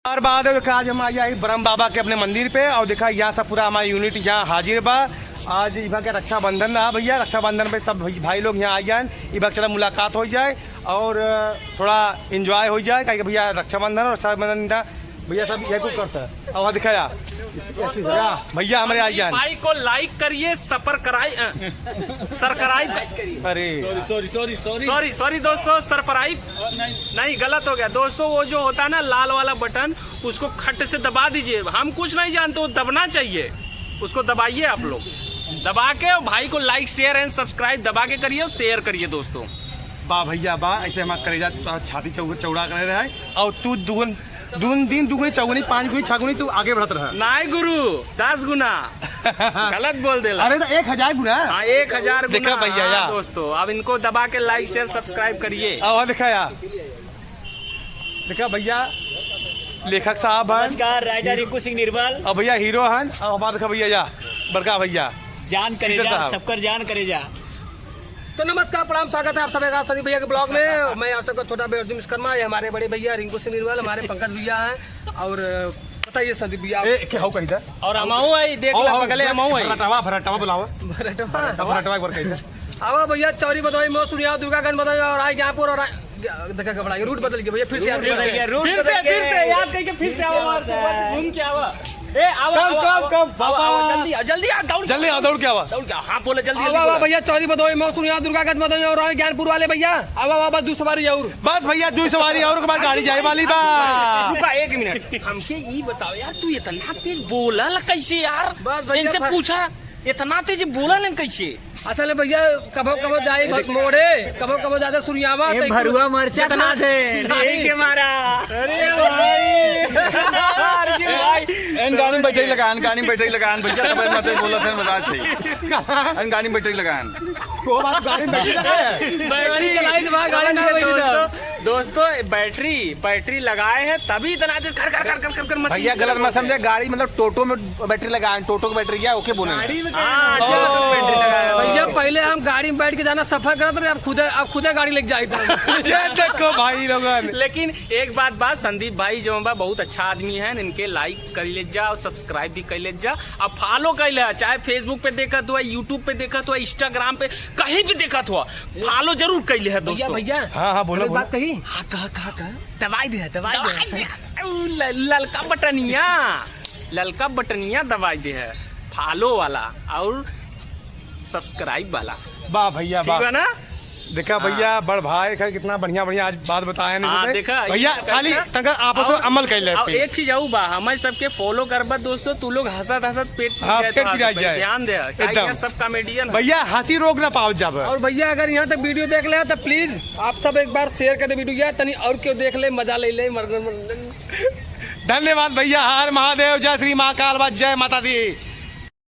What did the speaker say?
और बाद आज हम आए हैं ब्रह्म बाबा के अपने मंदिर पे और देखा यहाँ सब पूरा हमारा यूनिट यहाँ हाजिर बा। आज इबा के रक्षाबंधन रहा भैया, रक्षाबंधन पे सब भाई लोग यहाँ आ जाए, इबा चला मुलाकात हो जाए और थोड़ा एंजॉय हो जाए। कहीं भैया रक्षाबंधन और रक्षाबंधन भैया सब यही कुछ करता है। और दिखाया भैया हमारे आ जाए, भाई को लाइक करिए, सब्सक्राइब अरे सॉरी दोस्तों, सरप्राइब नहीं गलत हो गया दोस्तों। वो जो होता है ना लाल वाला बटन, उसको खट से दबा दीजिए। हम कुछ नहीं जानते, वो दबना चाहिए, उसको दबाइए आप लोग, दबा के। और भाई को लाइक शेयर एंड सब्सक्राइब दबा के करिए और शेयर करिए दोस्तों। वाह भैया वाह, ऐसे हमारा करेजा छाती चौड़ा कर रहा है। और तू दुगुनी चौगुनी 5 गुनी 6 गुनी तू आगे बढ़त रहा। नहीं गुरु 10 गुना गलत बोल दे। अरे तो 1000 गुना, हाँ 1000 गुना। देखा भैया यार दोस्तों, अब इनको दबा के लाइक शेयर सब्सक्राइब करिए। और देखा यार, देखा भैया लेखक साहब हैं, नमस्कार, राइटर रिंकू सिंह निर्मल और भैया हीरो हैं। और हमारा देखा भैया या बड़का भैया जान करे जा, सबकर जान करे जा। तो नमस्कार, प्रणाम, स्वागत है आप सभी का संदीप भैया के ब्लॉग में। मैं आप सबका छोटा बेअर्जुन विश्वकर्मा, ये हमारे बड़े भैया रिंकू सिंह निर्मल, हमारे पंकज भैया हैं। और बताइए संदीप भैया क्या हो कहीं था और अमाऊ है, देख लो बगले अमाऊ है। भरटवा बुलाओ, भरटवा एक बार कहीं था। आवा भैया चौरी बदवाई मो सुनिया दुर्गागंज बदवाई और आए जहाँपुर और देखा घबरा रूट बदल गया भैया, फिर से फिर से याद करके फिर से आओ, घूम के आओ। जल्दी आओ, दौड़ के आवा। हाँ बोले जल्दी भैया चौरी बदवाई मो सुनिया दुर्गागंज बदवाई और आए ज्ञानपुर वाले भैया। आवा बस 2 सवारी और बस भैया 2 सवारी और के बाद गाड़ी जाए वाली बा। रुका 1 मिनट, हमके ये बताओ यार, तू इतना तेज बोला कैसे यार? बस भैया इनसे पूछा इतना तेज बोला कैसे? असल भैया कभो जाए मोड़े, कभो ज्यादा सुनियावा भरुआ मरचा खा दे नहीं के मारा। अरे भाई गाड़ी में बैठे लगान, गाड़ी में बैठे लगान भैया, तब मत बोला थे मजाक थे। गाड़ी में बैठे लगान को बात गाड़ी में बैठी लगाया बैटरी चलाई तो गाड़ी ना दोस्तों बैटरी लगाए हैं तभी इतना देर कर भैया गलत मत समझे। गाड़ी मतलब टोटो में बैटरी लगान, टोटो की बैटरी क्या ओके बोले। भैया पहले हम गाड़ी में बैठ के जाना सफर करते रहे, अब खुदे गाड़ी लेके जाए। देखो भाई लोगन, लेकिन एक बात संदीप भाई जो बा बहुत अच्छा आदमी है, इनके लाइक कर ले जा और सब्सक्राइब भी कर ले जा और फॉलो कर ले। चाहे फेसबुक पे देखत हुआ, यूट्यूब पे देखत हुआ, इंस्टाग्राम पे कहीं भी देखत हुआ, फॉलो जरूर कर ले है दोस्तों। भैया हाँ बोलो बात कही, हाँ कहा दवाई दे ललका बटनिया दवाई दे है, फॉलो वाला और सब्सक्राइब वाला। वाह भैया वाह, ठीक है ना? देखा भैया बड़ भाई कितना बढ़िया आज बात बताया नहीं देखा भैया, खाली आप अमल कर ले। और एक चीज आऊ बा, हमें सबके फॉलो करबा दोस्तों, तू लोग हंसत पेट जाए, ध्यान दे, सब कॉमेडियन भैया हंसी रोक ना पाओ जब। और भैया अगर यहाँ तक वीडियो देख ले तो प्लीज आप सब एक बार शेयर कर दे वीडियो, तनी और क्यों देख ले, मजा ले। धन्यवाद भैया, हर महादेव, जय श्री महाकाल, जय माता दी।